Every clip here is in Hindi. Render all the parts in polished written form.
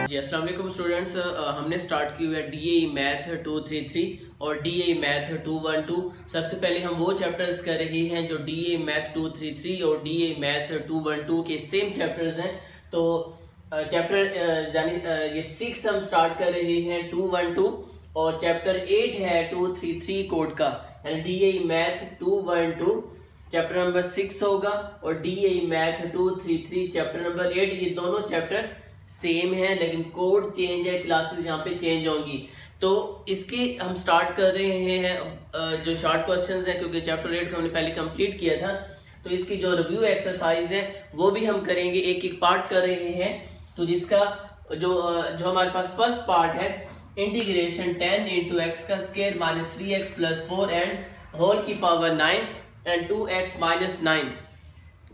जी अस्सलाम वालेकुम स्टूडेंट्स, हमने स्टार्ट की हुई है डीएई मैथ 233 और डीएई मैथ 212। सबसे पहले हम वो चैप्टर्स कर रहे हैं जो डीएई मैथ 233 और डीएई मैथ 212 के सेम चैप्टर्स हैं। तो चैप्टर ये 6 हम स्टार्ट कर रहे हैं 212 और चैप्टर 8 है 233 कोड का, यानी डीएई मैथ 212 चैप्टर नंबर 6 होगा और डीएई मैथ 233 चैप्टर नंबर 8। ये दोनों चैप्टर सेम है लेकिन कोड चेंज है, क्लासेस यहाँ पे चेंज होंगी। तो इसके हम स्टार्ट कर रहे हैं जो शॉर्ट क्वेश्चंस हैं, क्योंकि चैप्टर 8 को हमने पहले कंप्लीट किया था। तो इसकी जो रिव्यू एक्सरसाइज है वो भी हम करेंगे, एक एक पार्ट कर रहे हैं। तो जिसका जो हमारे पास फर्स्ट पार्ट है, इंटीग्रेशन 10 इंटू एक्स का square minus 3x plus 4 and whole की पावर 9 एंड 2x माइनस 9।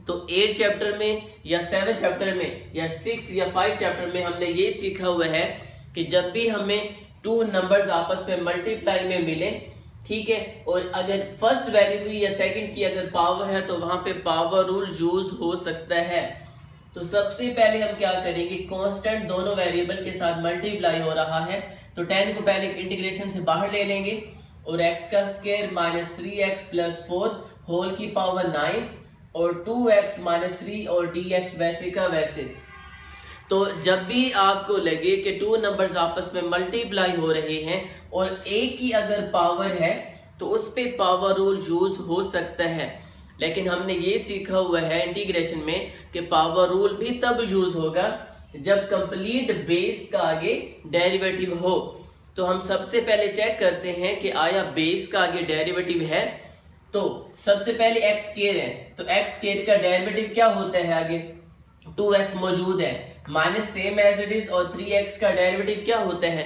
तो 8 चैप्टर में या 7 चैप्टर में या 6 या 5 चैप्टर में हमने ये सीखा हुआ है कि जब भी हमें 2 नंबर्स आपस में मल्टीप्लाई में मिले, ठीक है, और अगर फर्स्ट वैल्यू की या सेकंड की अगर पावर है तो वहां पे पावर रूल यूज हो सकता है। तो सबसे पहले हम क्या करेंगे, कांस्टेंट दोनों वेरिएबल के साथ मल्टीप्लाई हो रहा है तो 10 को पहले इंटीग्रेशन से बाहर ले लेंगे और x का square minus 3x plus 4 whole की पावर 9 और 2x माइनस 3 और dx वैसे का वैसे। तो जब भी आपको लगे कि 2 नंबर्स आपस में मल्टीप्लाई हो रहे हैं और एक की अगर पावर है तो उस पे पावर रूल यूज हो सकता है, लेकिन हमने ये सीखा हुआ है इंटीग्रेशन में कि पावर रूल भी तब यूज होगा जब कंप्लीट बेस का आगे डेरिवेटिव हो। तो हम सबसे पहले चेक करते हैं कि आया बेस का आगे डेरिवेटिव है। तो सबसे पहले एक्स स्क्वायर है, तो एक्स स्क्वायर का डेरिवेटिव क्या होता है, आगे 2x मौजूद है, minus same as it is, और 3x का डेरिवेटिव क्या होता है,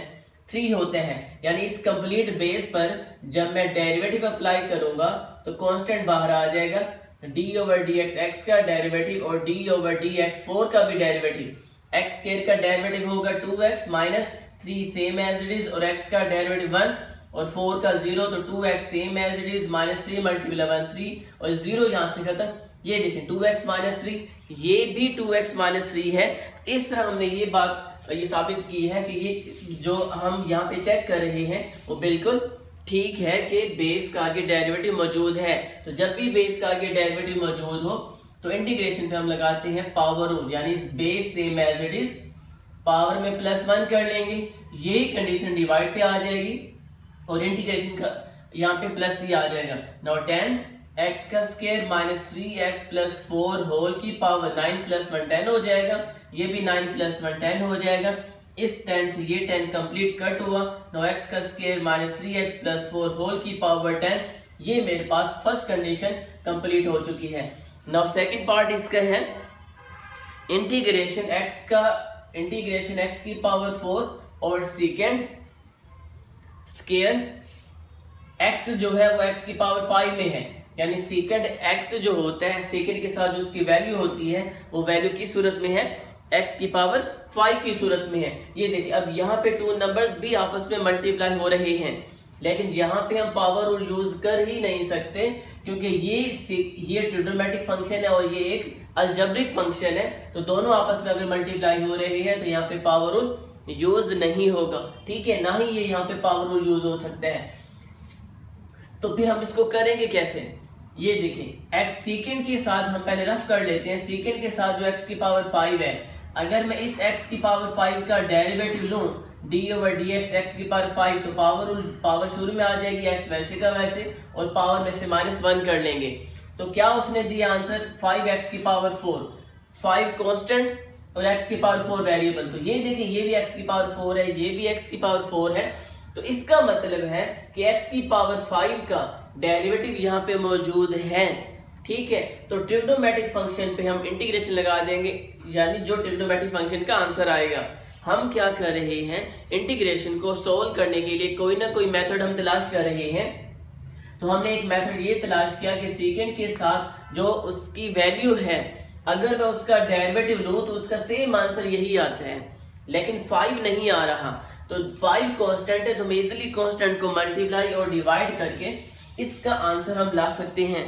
3 होता है। यानी इस कंप्लीट बेस पर जब मैं डेरिवेटिव अप्लाई करूंगा तो कांस्टेंट बाहर आ जाएगा, d ओवर dx x का डेरिवेटिव और d ओवर dx 4 का भी डेरिवेटिव। एक्स स्क्वायर का डेरिवेटिव होगा 2x minus 3 same as it is, और x का डेरिवेटिव 1 और 4 का 0, तो 2x same as it is, minus 3 multiply 1 3 और 0 यहां से खत्म। ये देखें 2x माइनस 3, ये भी 2x माइनस 3 है। इस तरह हमने ये साबित की है कि ये जो हम यहाँ पे चेक कर रहे हैं वो बिल्कुल ठीक है कि बेस का आगे डेरिवेटिव मौजूद है। तो जब भी बेस का आगे डेरिवेटिव मौजूद हो तो इंटीग्रेशन पे हम लगाते हैं पावर रूल, यानी base same as it is, power में प्लस 1 कर लेंगे, यही कंडीशन डिवाइड पे आ जाएगी और इंटीग्रेशन का यहाँ पे प्लस ही आ जाएगा। नाउ 10 x का square minus 3x plus 4 whole की पावर 9 प्लस 1 10 हो जाएगा, ये भी 9 प्लस 1 10 हो जाएगा। इस 10 से ये 10 कंप्लीट कट हुआ। नाउ x का square minus 3x plus 4 whole की पावर 10, ये मेरे पास फर्स्ट कंडीशन कंप्लीट हो चुकी है। नाउ सेकंड पार्ट इसका है इंटीग्रेशन x की पावर 4 और सेकंड स्क्वायर x जो है वो x की पावर 5 में है, यानी सेकंड x जो होता है, सेकंड के साथ जो उसकी वैल्यू होती है वो वैल्यू किस सूरत में है, x की पावर 5 की सूरत में है। ये देखिए अब यहाँ पे 2 नंबर्स भी आपस में मल्टीप्लाई हो रहे हैं, लेकिन यहाँ पे हम पावर रूल यूज कर ही नहीं सकते क्योंकि ये ट्रिग्नोमेट्रिक फंक्शन है और ये एक अलजेब्रिक फंक्शन है। तो दोनों आपस में अगर मल्टीप्लाई हो रहे हैं तो यहाँ पे पावर रूल यूज नहीं होगा, ठीक है, ना ही ये यहाँ पे पावर रूल यूज हो सकता है। तो फिर हम इसको करेंगे कैसे, ये देखें x सेकंड के साथ हम पहले रफ कर लेते हैं। सेकंड के साथ जो x की पावर 5 है, अगर मैं इस x की पावर 5 का डेरिवेटिव लूं d ओवर dx x की पावर 5, तो पावर शुरू में आ जाएगी, x वैसे का वैसे, और पावर में से माइनस 1 कर लेंगे। तो क्या उसने दिया आंसर, 5x की पावर 4, 5 कांस्टेंट और x की पावर 4 वेरिएबल। तो ये देखिए ये भी x की पावर 4 है, ये भी x की पावर 4 है। तो इसका मतलब है कि x की पावर 5 का डेरिवेटिव यहाँ पे मौजूद है, ठीक है। तो ट्रिग्नोमेट्रिक फंक्शन पे हम इंटीग्रेशन लगा देंगे, यानी जो ट्रिग्नोमेट्रिक फंक्शन का आंसर आएगा। हम क्या कर रहे हैं, इंटीग्रेशन को सोल्व करने के लिए कोई ना कोई मेथड हम तलाश कर रहे हैं। तो हमने एक मेथड ये तलाश किया कि सेकंड के साथ जो उसकी वैल्यू है, अगर मैं उसका डेरिवेटिव लूं तो उसका सेम आंसर यही आता है, लेकिन 5 नहीं आ रहा। तो 5 कांस्टेंट है, तो मैं इजीली कांस्टेंट को मल्टीप्लाई और डिवाइड करके इसका आंसर हम ला सकते हैं।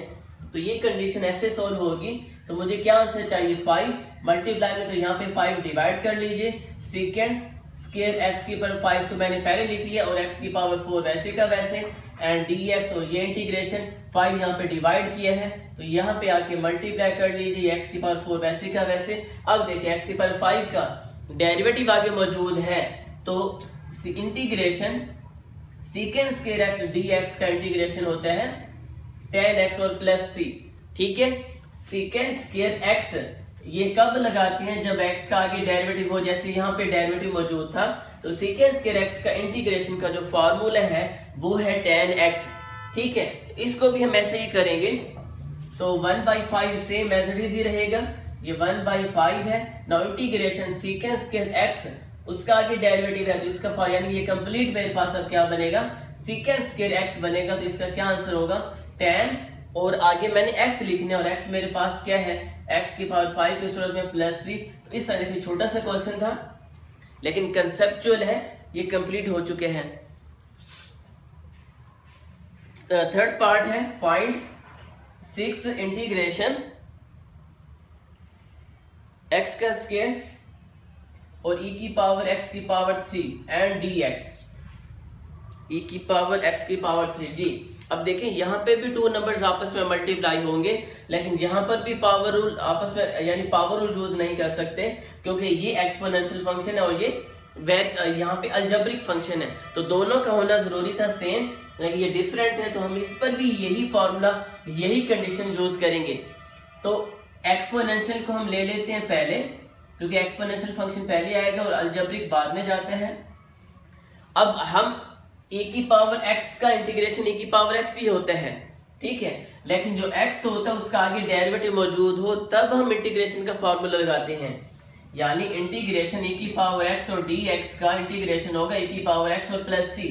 तो ये कंडीशन ऐसे सोल्व होगी। तो मुझे क्या आंसर चाहिए, 5 मल्टीप्लाई में, तो यहाँ पे 5 डिवाइड कर लीजिए, सीकेंड स्क्वायर एक्स की पावर 5 तो मैंने पहले लिख लिया और एक्स की पावर 4 वैसे का वैसे, एंड dx और ये इंटीग्रेशन 5 यहाँ पे डिवाइड किया है तो यहाँ पे आके मल्टीप्लाई कर लीजिए, एक्स की पावर 4 वैसे का वैसे। अब देखिए एक्स की पावर 5 का डेरिवेटिव आगे मौजूद है तो integration second square x dx का इंटीग्रेशन होता है tan x और प्लस c। ठीक है, सीकेंड स्क्वायर एक्स ये कब लगाते हैं, जब x का आगे डेरिवेटिव हो, जैसे यहाँ पे डेरिवेटिव मौजूद था तो सीकेंड स्क्वायर एक्स का इंटीग्रेशन का जो फार्मूला है वो है tan x। ठीक है, इसको भी हम ऐसे ही करेंगे तो 1/5 सेम एज इट इज ही रहेगा, ये 1/5 है। Now integration second square x उसका आगे डेरिवेटिव है तो इसका यानी ये कंप्लीट मेरे पास अब क्या बनेगा, सीकेंड स्क्वायर एक्स बनेगा। तो इसका क्या आंसर होगा, tan, और आगे मैंने x लिखने और x मेरे पास क्या है, x की पावर 5 की सूरत में प्लस c। तो इस तरह की छोटा सा क्वेश्चन था लेकिन कंसेप्चुअल है, ये कंप्लीट हो चुके हैं। थर्ड पार्ट है फाइंड 6 इंटीग्रेशन x का स्क्वायर और e की पावर x की पावर 3 एंड dx, e की पावर x की पावर 3 जी। अब देखें यहाँ पे भी 2 नंबर्स आपस में मल्टीप्लाई होंगे लेकिन यहाँ पर भी पावर रूल आपस में यानी पावर रूल यूज नहीं कर सकते क्योंकि ये एक्सपोनेंशियल फंक्शन है और ये यहाँ पे अलजेब्रिक फंक्शन है तो दोनों का होना जरूरी था सेम, लेकिन ये डिफरेंट है तो हम इस पर भी यही फॉर्मूला यही कंडीशन यूज करेंगे। तो एक्सपोनेंशियल को हम ले लेते हैं पहले क्योंकि एक्सपोनेंशियल फंक्शन पहले आएगा और अलजेब्रिक बाद में जाता है। अब हम e की पावर x का इंटीग्रेशन e की पावर x ही होता है, ठीक है, लेकिन जो x होता है उसका आगे डेरिवेटिव मौजूद हो तब हम इंटीग्रेशन का फॉर्मूला लगाते हैं, यानी इंटीग्रेशन e की पावर x और dx का इंटीग्रेशन होगा e की पावर x और प्लस c।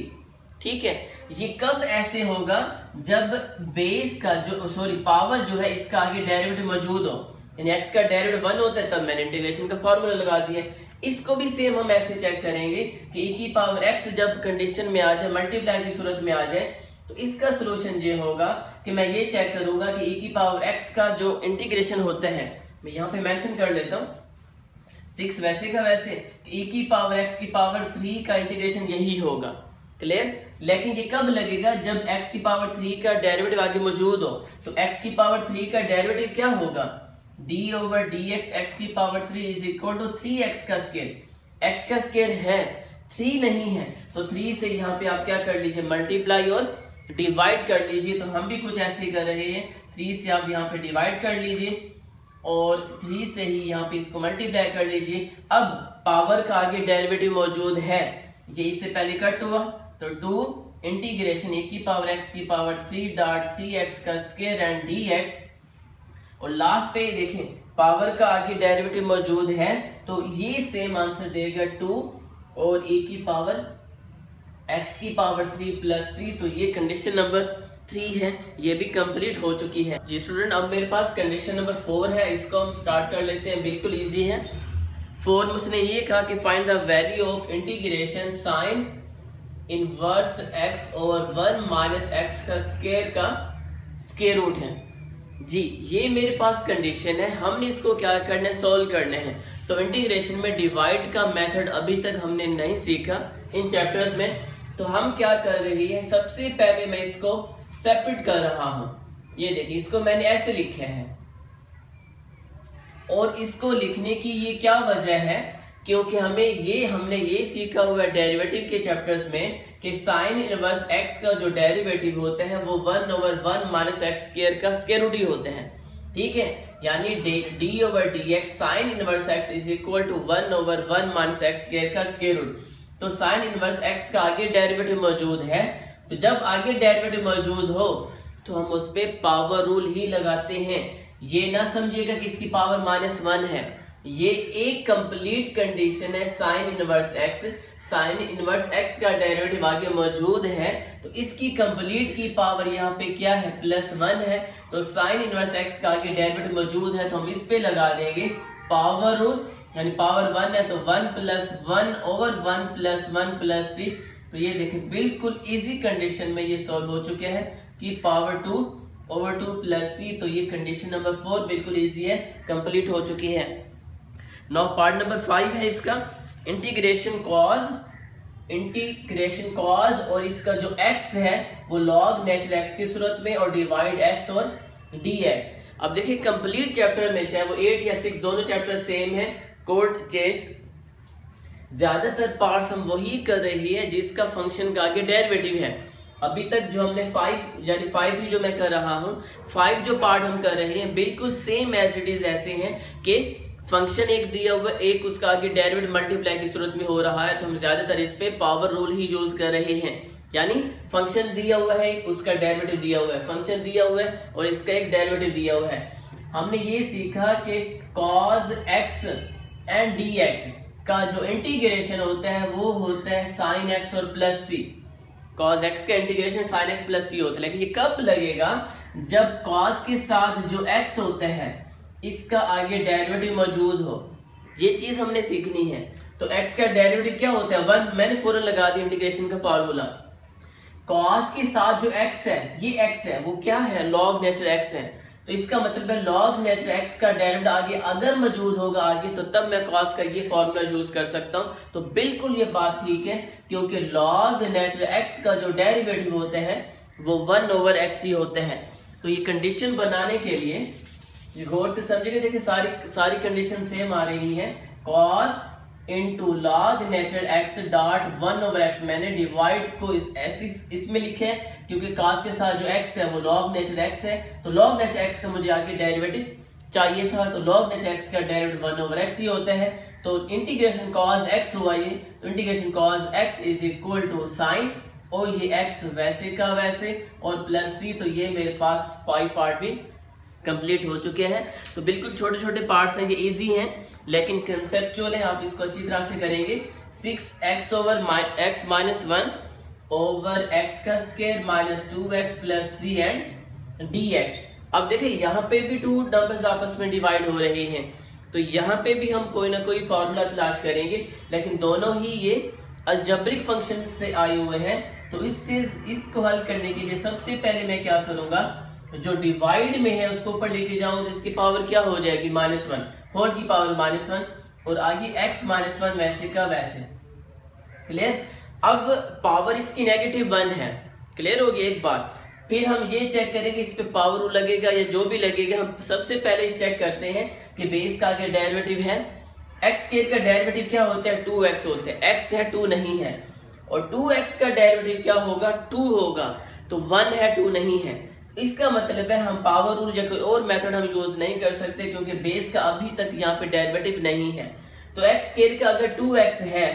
ठीक है, ये कब ऐसे होगा, जब बेस का जो पावर जो है इसका आगे डेरिवेटिव मौजूद हो, यानी x का डेरिवेटिव 1 होता है तब मैंने इंटीग्रेशन का फॉर्मूला लगा दिया। इसको भी सेम हम ऐसे चेक करेंगे कि e की पावर x जब कंडीशन में आ जाए, मल्टीप्लाई की सूरत में आ जाए, तो इसका सोल्यूशन ये होगा कि मैं ये चेक करूंगा कि e की पावर x का जो इंटीग्रेशन होता है, मैं यहाँ पे मेंशन कर लेता हूँ 6 वैसे का वैसे, e की पावर x की पावर 3 का इंटीग्रेशन यही होगा। क्लियर, लेकिन ये कब लगेगा, जब x की पावर 3 का डेरिवेटिव आगे मौजूद हो। तो x की पावर 3 का डेरिवेटिव क्या होगा, d ओवर dx x की पावर 3 इज इक्वल टू 3x का स्क्वायर। x का स्क्वायर है 3 नहीं है तो 3 से यहाँ पे आप क्या कर लीजिए, मल्टीप्लाई और डिवाइड कर लीजिए। तो हम भी कुछ ऐसे ही कर रहे हैं, 3 से आप यहाँ पे डिवाइड कर लीजिए और 3 से ही यहाँ पे इसको मल्टीप्लाई कर लीजिए। अब पावर का आगे डेरिवेटिव मौजूद है, ये इससे पहले कट हुआ तो 2 इंटीग्रेशन e की पावर x की पावर 3 डॉट 3x का स्क्वायर एंड dx, और लास्ट पे देखें पावर का आगे डेरिवेटिव मौजूद है तो ये सेम आंसर देगा 2 और e की पावर x की पावर 3 प्लस c। तो ये कंडीशन नंबर 3 है, ये भी कंप्लीट हो चुकी है जी स्टूडेंट। अब मेरे पास कंडीशन नंबर 4 है, इसको हम स्टार्ट कर लेते हैं, बिल्कुल इजी है। 4 में उसने ये कहा कि find the value of integration sign inverse x over 1 minus x का स्क्वायर का स्क्वायर रूट है जी। ये मेरे पास कंडीशन है, हमने इसको क्या करना है, सोल्व करना है। तो इंटीग्रेशन में डिवाइड का मेथड अभी तक हमने नहीं सीखा इन चैप्टर्स में, तो हम क्या कर रही है, सबसे पहले मैं इसको सेपरेट कर रहा हूं। ये देखिए इसको मैंने ऐसे लिखा है और इसको लिखने की ये क्या वजह है, क्योंकि हमने ये सीखा हुआ है डेरिवेटिव के चैप्टर्स में कि साइन इनवर्स x का जो डेरिवेटिव होता है वो 1 ओवर 1 माइनस एक्स स्क्वायर का स्क्वायर रूट ही होते हैं। ठीक है, यानी d over dx sine inverse x is equal to 1 over 1 minus x square का स्क्वायर रूट। तो साइन इनवर्स x का आगे डेरिवेटिव मौजूद है, तो जब आगे डेरिवेटिव मौजूद हो तो हम उस पे पावर रूल ही लगाते हैं। ये ना समझिएगा कि इसकी पावर -1 है, ये एक कंप्लीट कंडीशन है। साइन इनवर्स x का डेरिवेटिव आगे मौजूद है तो इसकी कंप्लीट की पावर यहाँ पे क्या है, +1 है। तो साइन इनवर्स x का आगे डेरिवेटिव मौजूद है तो हम इस पे लगा देंगे पावर रूल, यानी पावर 1 है तो 1 + 1 ओवर 1 + 1 + c। तो ये देखें बिल्कुल इजी कंडीशन में ये सॉल्व हो चुके हैं कि पावर 2 ओवर 2 + c। तो ये कंडीशन नंबर 4 बिल्कुल इजी है, कंप्लीट हो चुकी है। नाउ पार्ट नंबर 5 है इसका, इंटीग्रेशन कॉज और इसका जो x है वो log नेचुरल x की सूरत में और डिवाइड x और dx। अब देखिए कंप्लीट चैप्टर में चाहे वो 8 या 6 दोनों चैप्टर सेम है, कोड चेंज, ज्यादातर पार्ट्स हम वही कर रही है जिसका फंक्शन का आगे डेरिवेटिव है। अभी तक जो हमने 5 यानी 5 ही जो मैं कर रहा हूँ, 5 जो पार्ट हम कर रहे हैं बिल्कुल सेम एज इट इज ऐसे हैं कि फंक्शन एक दिया हुआ, एक उसका आगे डेरिवेटिव मल्टीप्लाई की सूरत में हो रहा है, तो हम ज्यादातर इस पे पावर रूल ही यूज कर रहे हैं। यानी फंक्शन दिया हुआ है, उसका डेरिवेटिव दिया हुआ है, फंक्शन दिया हुआ है और इसका एक डेरिवेटिव दिया हुआ है। हमने ये सीखा कि cos x एंड dx का जो इंटीग्रेशन होता है वो होता है sin x और प्लस c। cos x का integration sin x plus c होता है, लेकिन ये कब लगेगा? जब cos के साथ जो x होता है इसका आगे डेरिवेटिव मौजूद हो। ये चीज हमने सीखनी है। तो x का डेरिवेटिव क्या होता है? 1। मैंने फौरन लगा दिया इंटीग्रेशन का फार्मूला। cos के साथ जो x है, ये x है, वो क्या है? log नेचुरल x है। तो इसका मतलब है log नेचुरल x का डेरिवेटिव आगे अगर मौजूद होगा आगे, तो तब मैं cos का ये फार्मूला यूज कर सकता हूं। तो बिल्कुल ये बात ठीक है, क्योंकि log नेचुरल x का जो डेरिवेटिव होता है वो 1/x ही होता है। तो ये कंडीशन बनाने के लिए गौर से समझिए। देखिए सारी कंडीशन सेम आ रही है। cos into log natural x dot 1/x। मैंने डिवाइड को इसमें लिखे है क्योंकि cos के साथ जो x है वो log नेचुरल x है। तो log नेचुरल x का मुझे आगे डेरिवेटिव चाहिए था, तो log नेचुरल x का डेरिवेटिव 1/x ही होता है। तो इंटीग्रेशन cos x हुआ ये, तो integration cos x is equal to sine, और ये x वैसे का वैसे और प्लस c। तो ये मेरे पास 5 पार्ट भी कंप्लीट हो चुके हैं। तो बिल्कुल छोटे छोटे पार्ट्स हैं, ये इजी हैं लेकिन कंसेप्चुअल है, आप इसको अच्छी तरह से करेंगे। 6x over x minus 1 over x का square minus 2x plus 3 and dx। अब देखिए यहाँ पे भी 2 नंबर्स आपस में डिवाइड हो रहे हैं, तो यहाँ पे भी हम कोई ना कोई फॉर्मूला तलाश करेंगे, लेकिन दोनों ही ये अलजेब्रिक फंक्शन से आए हुए हैं। तो इसको हल करने के लिए सबसे पहले मैं क्या करूंगा, जो डिवाइड में है उसको ऊपर लेके जाऊं तो इसकी पावर क्या हो जाएगी? -1, होल की पावर -1, और आगे x -1 वैसे का वैसे। क्लियर? अब पावर इसकी -1 है। क्लियर होगी एक बात। फिर हम ये चेक करेंगे इस पे पावर लगेगा या जो भी लगेगा। हम सबसे पहले चेक करते हैं कि बेस का आगे डेरिवेटिव है। x स्क्वायर का डेरिवेटिव क्या होता है? 2x होता है। x है, 2 नहीं है। और 2x का डेरिवेटिव क्या होगा? 2 होगा। तो 1 है, 2 नहीं है। इसका मतलब है हम पावर रूल या कोई और मेथड हम यूज नहीं कर सकते, क्योंकि बेस का अभी तक यहाँ पे डेरिवेटिव नहीं है। तो x स्क्वायर का अगर 2x है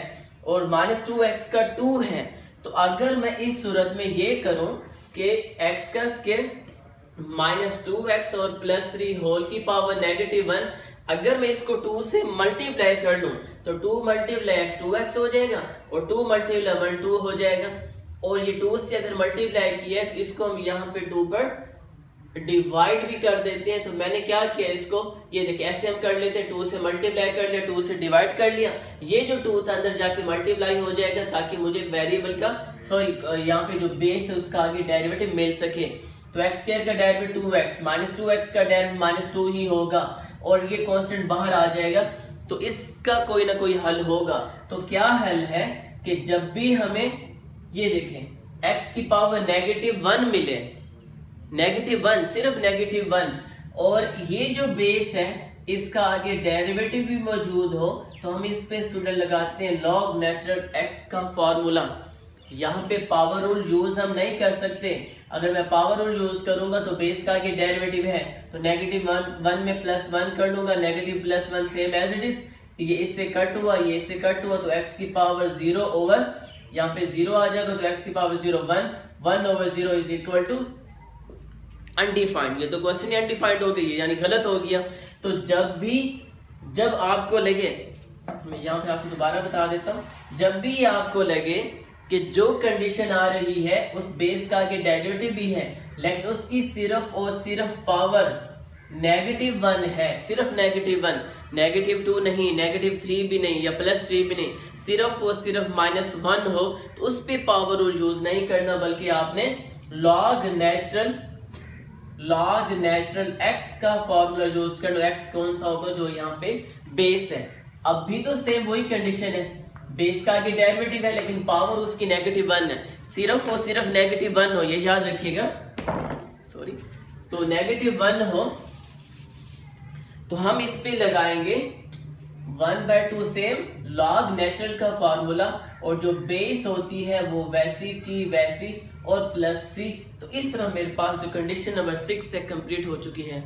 और -2x का 2 है, तो अगर मैं इस सूरत में ये करूं कि x का स्क्वायर -2x और +3 होल की पावर -1, अगर मैं इसको 2 से मल्टीप्लाई कर लूं तो 2 × x 2x हो जाएगा और 2 × 1 2 हो जाएगा। और ये 2 से अगर मल्टीप्लाई किया तो इसको हम यहाँ पे 2 पर डिवाइड भी कर देते हैं। तो मैंने क्या किया, इसको ये देखिए ऐसे हम कर लेते हैं, 2 से मल्टीप्लाई कर लिया, 2 से डिवाइड कर लिया। ये जो 2 था अंदर जाके मल्टीप्लाई हो जाएगा, ताकि मुझे वेरिएबल का यहाँ पे जो बेस है उसका आगे डेरिवेटिव मिल सके। तो x स्क्वायर का डेरिवेटिव 2x, -2x का डेरिवेटिव -2 ही होगा, और ये कांस्टेंट बाहर आ जाएगा। तो इसका कोई ना कोई हल होगा। तो क्या हल है कि जब भी हमें ये देखें x की पावर -1 मिले, -1, सिर्फ -1, और ये जो बेस है इसका आगे डेरिवेटिव भी मौजूद हो, तो हम इस पे स्टूडेंट लगाते हैं log नेचुरल x का फॉर्मूला। यहाँ पे पावर रूल यूज हम नहीं कर सकते। अगर मैं पावर रूल यूज करूंगा तो बेस का आगे डेरिवेटिव है, तो -1 में +1 कर लूंगा, -+1 सेम एज इट इज। ये इससे कट हुआ, ये इससे कट हुआ, तो x की पावर 0 ओवर यहाँ पे 0 आ जाएगा, तो x की power 0 1/0 is equal to undefined. ये तो क्वेश्चन ही अनडिफाइंड हो गई है, यानी गलत हो गया। तो जब आपको लगे, मैं यहाँ पे आपको दोबारा बता देता हूँ, जब भी आपको लगे कि जो कंडीशन आ रही है उस बेस का आगे डेरिवेटिव भी है, लेकिन उसकी सिर्फ और सिर्फ पावर -1 है, सिर्फ -1, -2 नहीं, -3 भी नहीं या +3 भी नहीं, सिर्फ और सिर्फ -1 हो, तो उस पे पावर रूल यूज नहीं करना, बल्कि आपने log नेचुरल x का फॉर्मूला यूज करना। x कौन सा होगा? जो यहाँ पे बेस है। अब भी तो सेम वही कंडीशन है, बेस का आगे डेरिवेटिव है लेकिन पावर उसकी -1 है, सिर्फ और सिर्फ -1 हो, ये याद रखिएगा, सॉरी। तो -1 हो तो हम इस पे लगाएंगे 1/2 सेम लॉग नेचुरल का फार्मूला, और जो बेस होती है वो वैसी की वैसी और प्लस c। तो इस तरह मेरे पास जो कंडीशन नंबर 6 से कंप्लीट हो चुकी है।